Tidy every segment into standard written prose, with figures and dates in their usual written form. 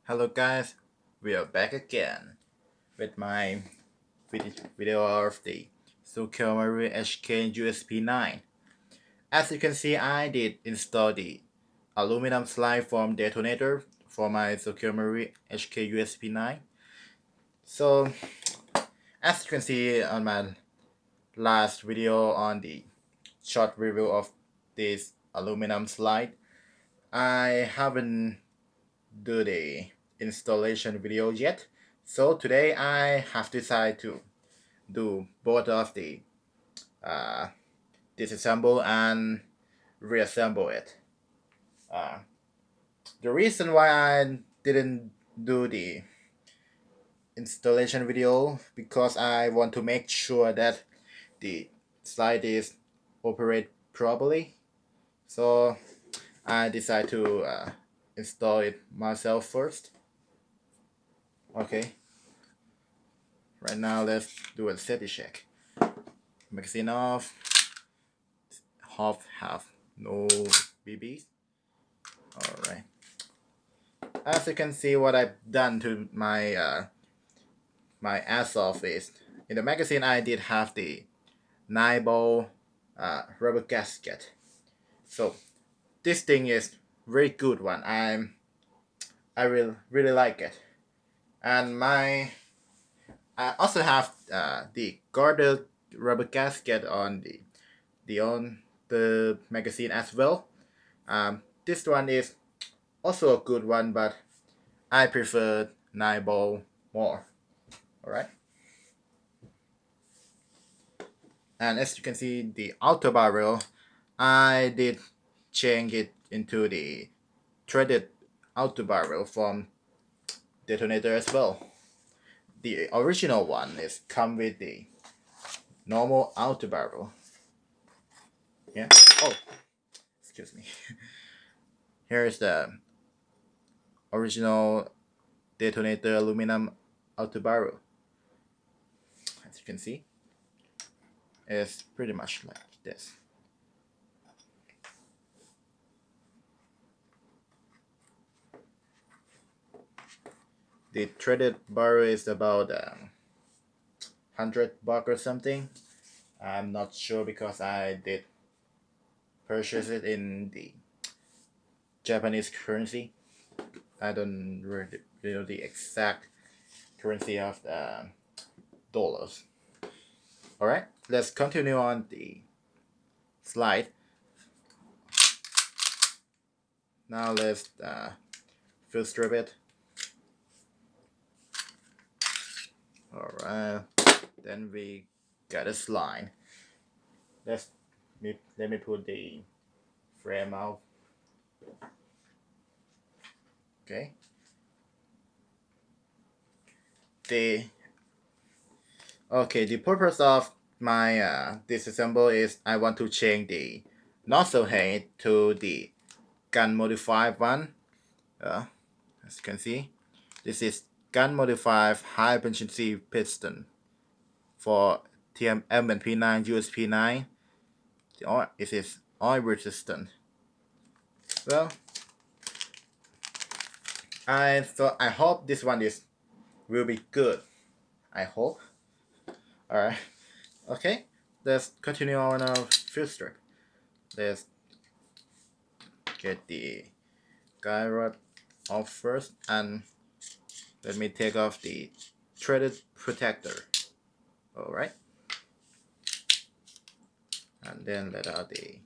Hello guys, we are back again with my video of the Sukiyomaru HK USP9. As you can see, I did install the aluminum slide from Detonator for my Sukiyomaru HK USP9. So, as you can see on my last video on the short review of this aluminum slide, I haven't do the installation video yet. So today I have decided to do both of the uh, disassemble and reassemble it. Uh, the reason why I didn't do the installation video because I want to make sure that the slide is operate properly. So I decided to install it myself first. Okay, right now let's do a safety check. Magazine off, half, no BBs. Alright. As you can see, what I've done to my my airsoft is, in the magazine I did have the 9-ball rubber gasket. So this thing is very good one. I really like it. And I also have the guarded rubber gasket on the magazine as well. This one is also a good one, but I prefer 9-ball more. Alright. And as you can see, the outer barrel, I did change it into the threaded outer barrel from Detonator as well. The original one is come with the normal outer barrel. Yeah. Oh, excuse me. Here is the original Detonator aluminum outer barrel. As you can see, it's pretty much like this. The threaded barrel is about $100 or something. I'm not sure because I did purchase it in the Japanese currency. I don't really know the exact currency of the dollars. Alright, let's continue on the slide. Now let's fill strip it. Alright, then we got a slide. Let me put the frame out. Okay. The purpose of my disassemble is I want to change the nozzle head to the gun modified one. As you can see, this is gun modified high efficiency piston for TM-M&P9 USP9. It is oil resistant. Well, I hope this one will be good. I hope. Alright. Okay. Let's continue on our field strip. Let's get the guide rod off first, and let me take off the threaded protector. Alright. And then let out the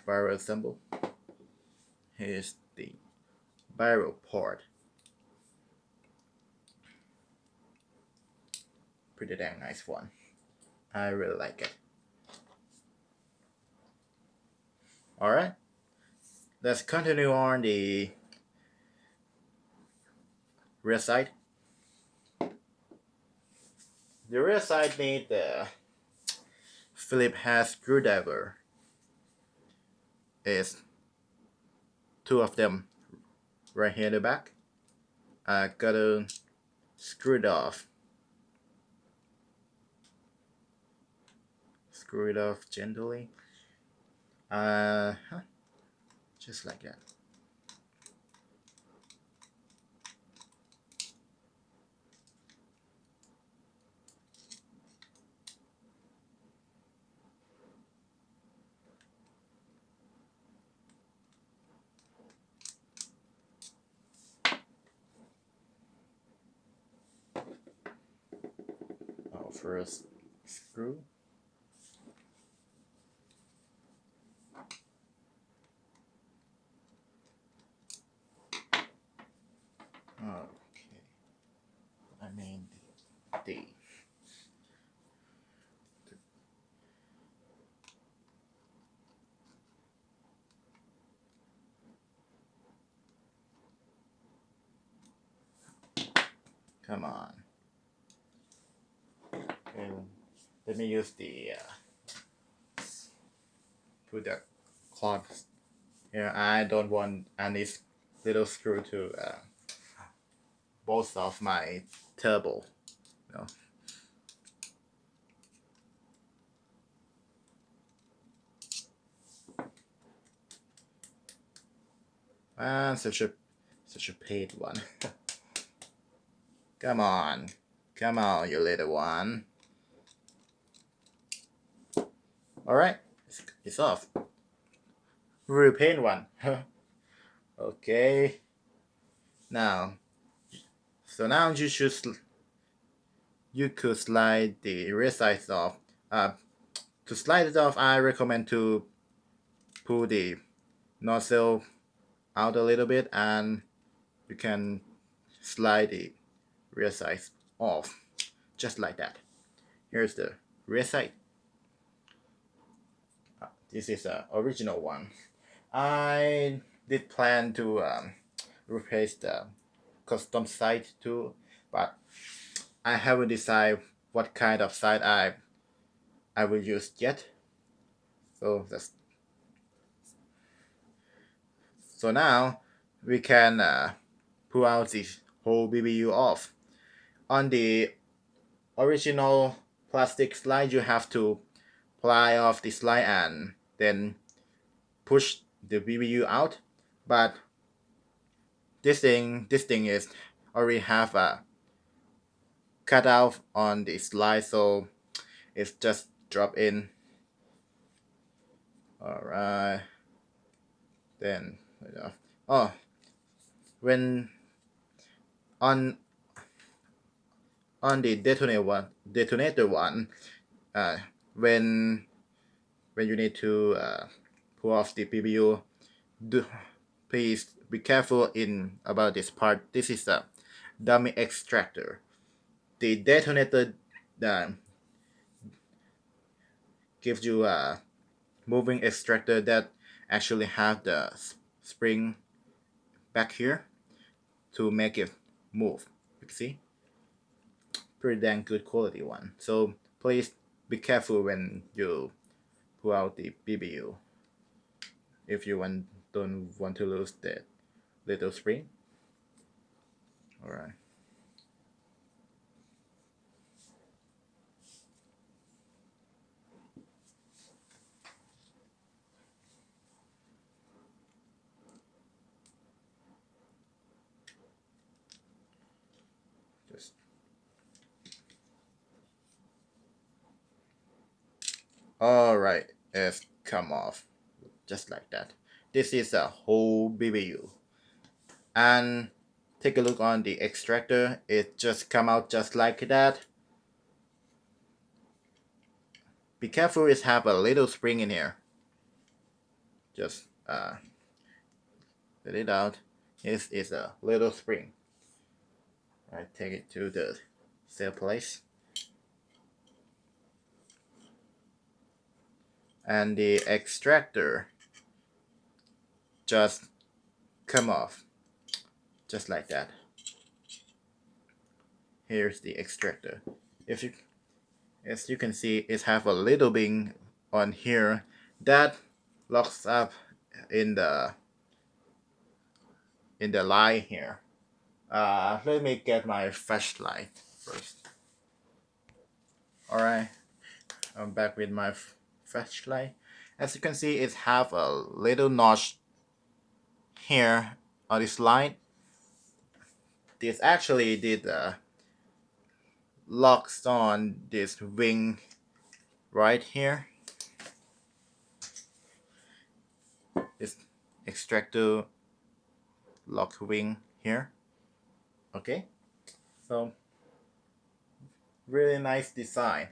barrel assemble. Here's the barrel part. Pretty damn nice one. I really like it. Alright. Let's continue on the rear side. The rear side needs the Phillips head screwdriver. Is two of them right here in the back. I gotta screw it off. Screw it off gently. Just like that. first screw. Okay, I mean the come on. And let me use the put the cloth here. I don't want any little screw to both of my turbo. No. Ah, such a paid one. Come on, come on, you little one. All right, it's off. Real pain one. Okay. Now, so now you could slide the rear sides off. To slide it off, I recommend to pull the nozzle out a little bit, and you can slide the rear sides off, just like that. Here's the rear side. This is the original one. I did plan to replace the custom side too, but I haven't decided what kind of side I will use yet. So now we can pull out this whole BBU off. On the original plastic slide, you have to pry off the slide and then push the BBU out. But this thing is already have a cut out on the slide, so it's just drop in. All right. Then oh, when on the detonator one, uh, when you need to pull off the PBU, please be careful in about this part. This is a dummy extractor. The detonator gives you a moving extractor that actually have the spring back here to make it move. You see, pretty dang good quality one. So please be careful when you pull out the BBU if you don't want to lose that little spring. All right. Just all right. It's come off just like that. This is a whole BBU, and take a look on the extractor. It just come out just like that. Be careful, it have a little spring in here. Just let it out. This is a little spring. I take it to the sale place. And the extractor just come off. Just like that. Here's the extractor. As you can see, it have a little bit on here that locks up in the line here. Let me get my flashlight first. Alright, I'm back with my flashlight. As you can see, it have a little notch here on this line. This actually did locks on this wing right here. This extractor lock wing here. Okay, so Really nice design.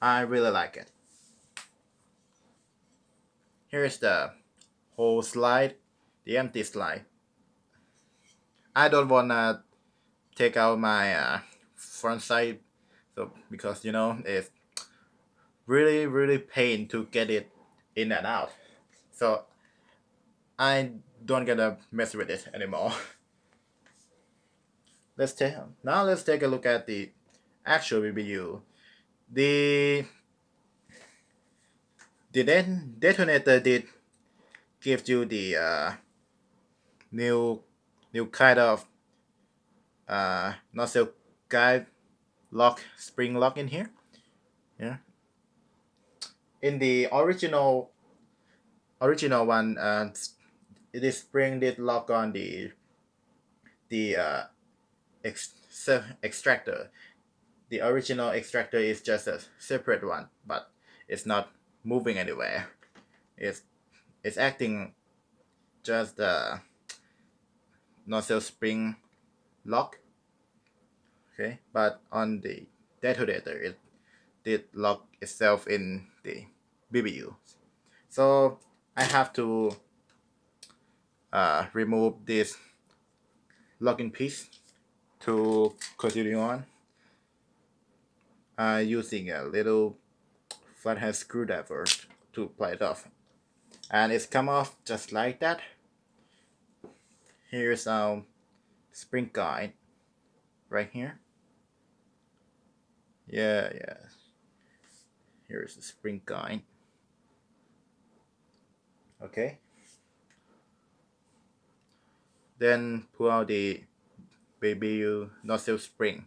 I really like it. Here's the whole slide, the empty slide. I don't wanna take out my front side, so because it's really pain to get it in and out. So I don't gonna mess with it anymore. Let's take a look at the actual review. The detonator did give you the new new kind of nozzle guide lock spring lock in here. Yeah. In the original one, it is spring did lock on the extractor. The original extractor is just a separate one, but it's not moving anywhere. It's it's acting just the nozzle spring lock. Okay, but on the detonator, it did lock itself in the BBU. So I have to remove this locking piece to continue on. Using a little flathead screwdriver to pry it off, and it's come off just like that. Here's our spring guide right here. Yeah. Here's the spring guide. Okay. Then pull out the BBU nozzle spring.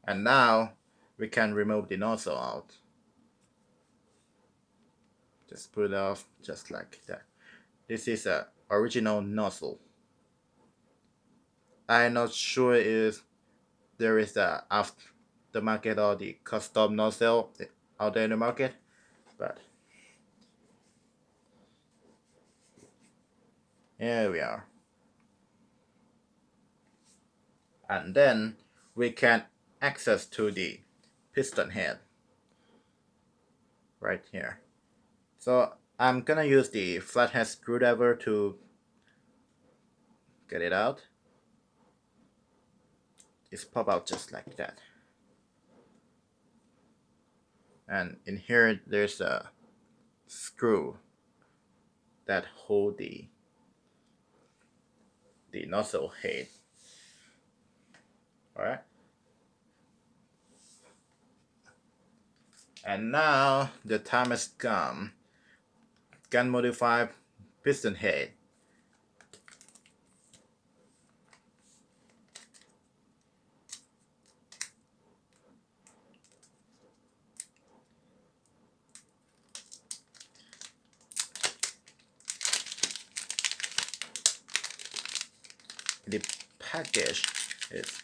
And now we can remove the nozzle out. Just pull it off just like that. This is a original nozzle. I'm not sure if there is a aftermarket or the custom nozzle out there in the market, but here we are. And then we can access to the piston head right here. So I'm gonna use the flathead screwdriver to get it out. It's pop out just like that. And in here there's a screw that hold the nozzle head. Alright. And now the time has come. Can modify piston head. The package is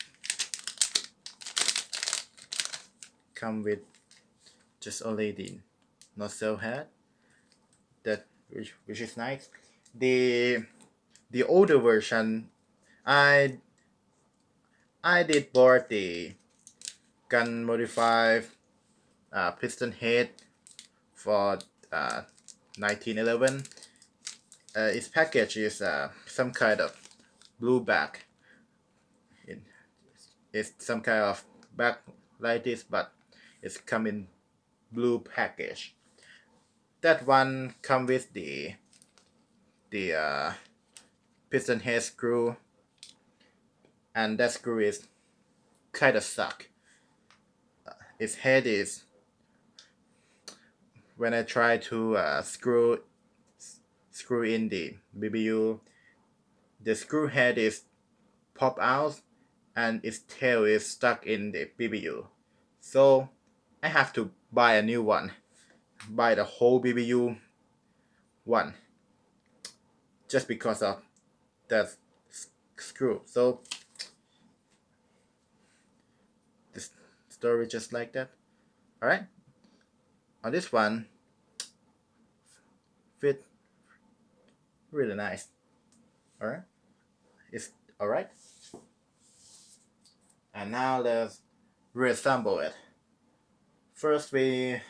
come with just only the nozzle head, that which is nice. The older version, I did bought the gun modified piston head for 1911. Its package is some kind of blue back. It's some kind of back like this, but it's come in blue package. That one come with the piston head screw, and that screw is kind of suck. Its head is, when I try to screw in the BBU, the screw head is pop out and its tail is stuck in the BBU. So I have to buy a new one, buy the whole BBU one, just because of that screw. So this story just like that. Alright, on this one, fit really nice. Alright, it's alright. And now let's reassemble it. First we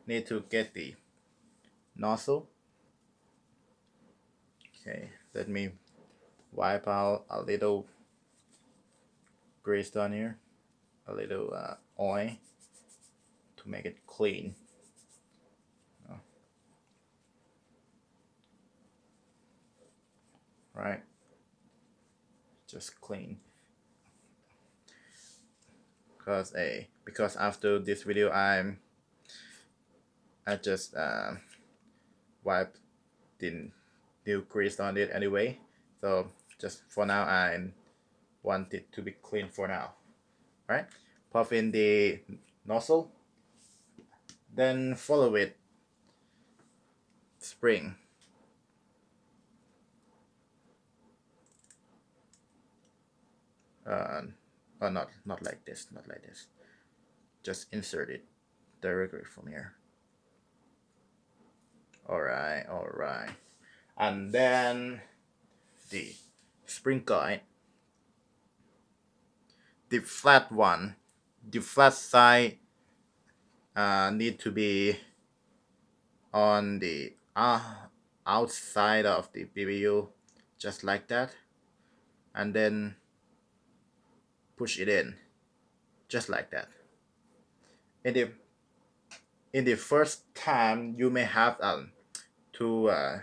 need to get the nozzle. Okay, let me wipe out a little grease down here, a little oil to make it clean. Right, just clean. Because after this video I just wipe the new grease on it anyway, so just for now I want it to be clean for now. Right, pop in the nozzle, then follow it spring. Oh, not like this, not like this. Just insert it directly from here. Alright, alright. And then the spring guide, the flat one, the flat side need to be on the outside of the BBU, just like that, and then push it in, just like that. In the first time, you may have to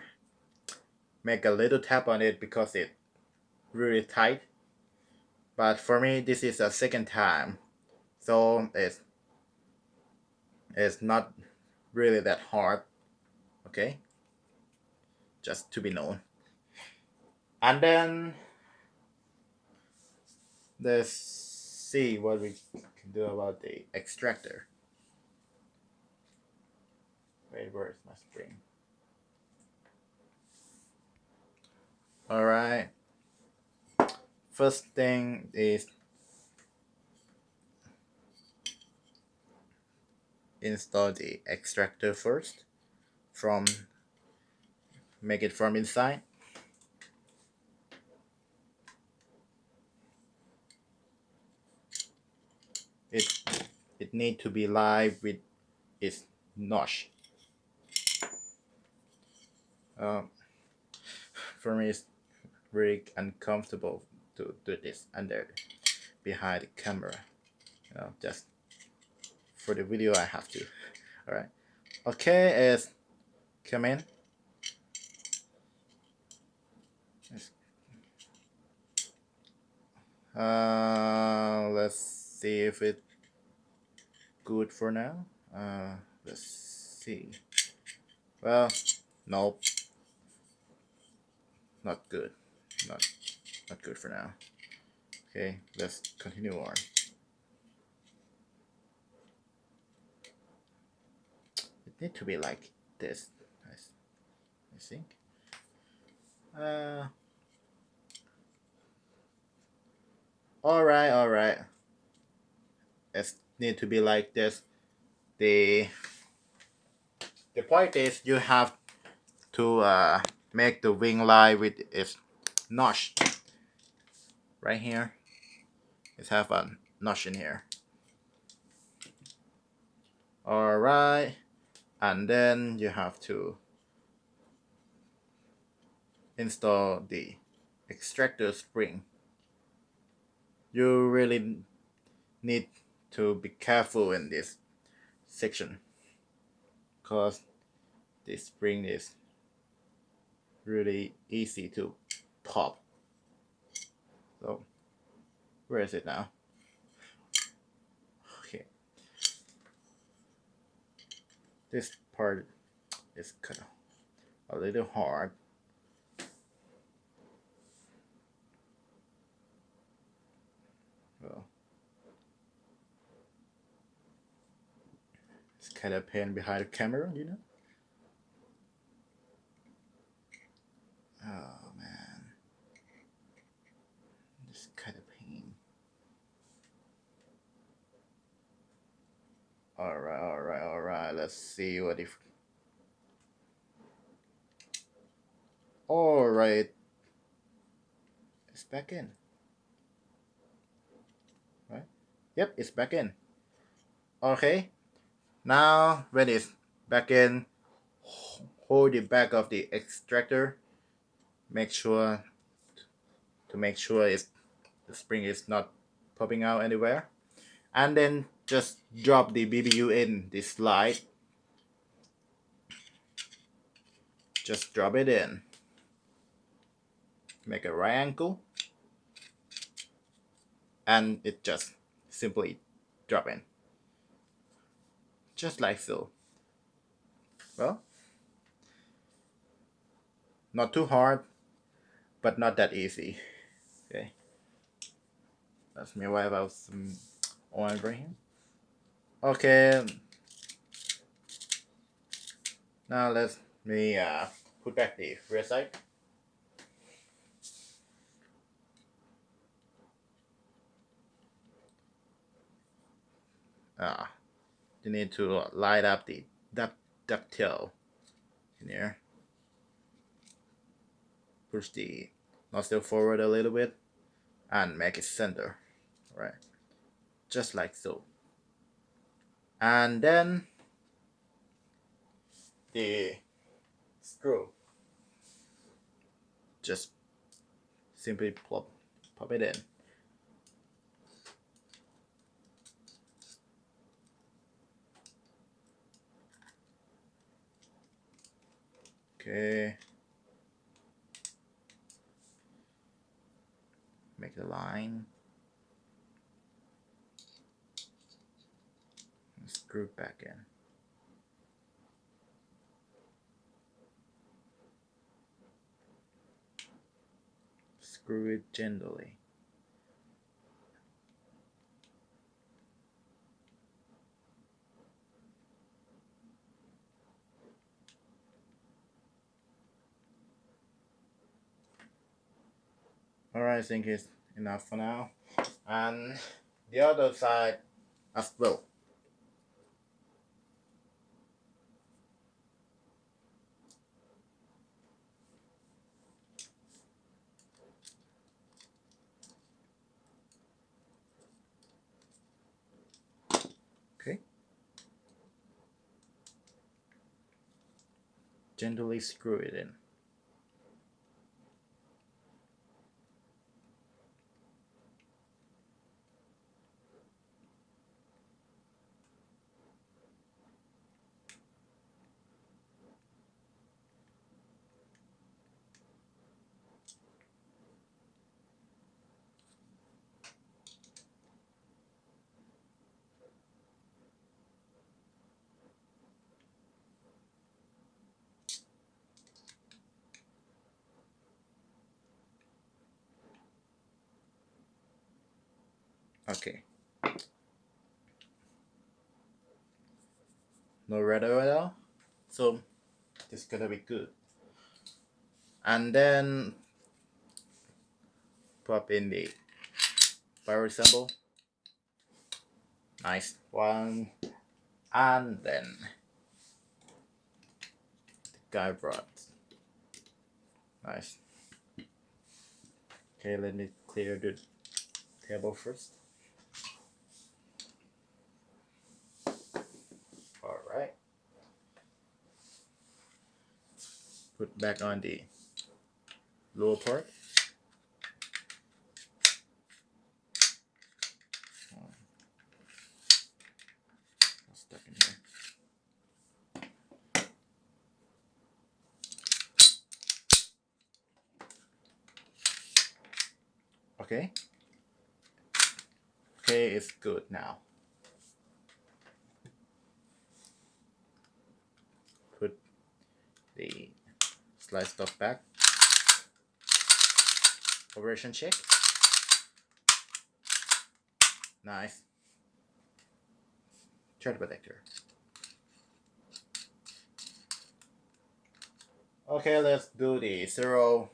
make a little tap on it because it's really tight. But for me, this is the second time, so it's not really that hard. Okay, just to be known. And then let's see what we can do about the extractor. Wait, where is my spring? Alright. First thing is install the extractor first. Make it from inside. It need to be live with its notch. For me, it's very uncomfortable to do this under behind the camera. Just for the video I have to. Alright. Okay, it's come in. Let's see if it's good for now. Let's see. Well, nope. Not good. Not good for now. Okay, let's continue on. It need to be like this, I think. Alright. It need to be like this. The point is you have to make the wing line with its notch. Right here, it have a notch in here. Alright, and then you have to install the extractor spring. You really need to be careful in this section because this spring is really easy to pop. So where is it now? Okay, this part is kind of a little hard. Well, it's kind of pain behind the camera, you know. Oh man, this kind of pain. Alright. Let's see what if. Alright, it's back in. Yep, it's back in. Okay, now when it's back in, hold the back of the extractor. Make sure make sure the spring is not popping out anywhere, and then just drop the BBU in the slide. Just drop it in. Make a right angle, and it just simply drop in, just like so. Well, not too hard, but not that easy. Okay, let me wipe out some oil over here. Okay, now let me put back the rear side. You need to light up the ducktail in here. Push the nozzle forward a little bit and make it center, right? Just like so. And then the screw, just simply pop it in. Okay. Make the line. And screw it back in. Screw it gently. Alright, I think it's enough for now. And the other side as well. Okay. Gently screw it in. Okay. No red oil at all. So this is gonna be good. And then pop in the Reassemble. Nice one. And then the guide rod. Nice. Okay, let me clear the table first. Alright. Put back on the lower part. Stuck in here. Okay. Okay, it's good now. Put the slide stuff back. Operation check. Nice. Thread protector. Okay, let's do the zero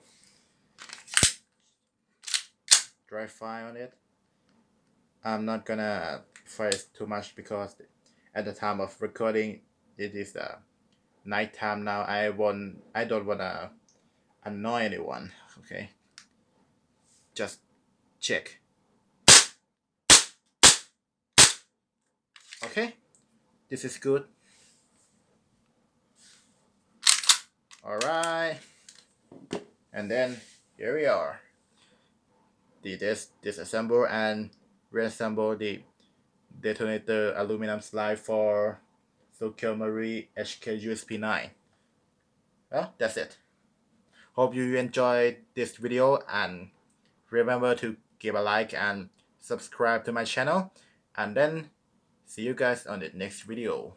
dry fire on it. I'm not gonna fire it too much because at the time of recording it is nighttime now. I don't wanna annoy anyone. Okay, just check. Okay, this is good. Alright, and then here we are. Disassemble and reassemble the detonator aluminum slide for Marie HK USP9. Well, that's it. Hope you enjoyed this video, and remember to give a like and subscribe to my channel, and then see you guys on the next video.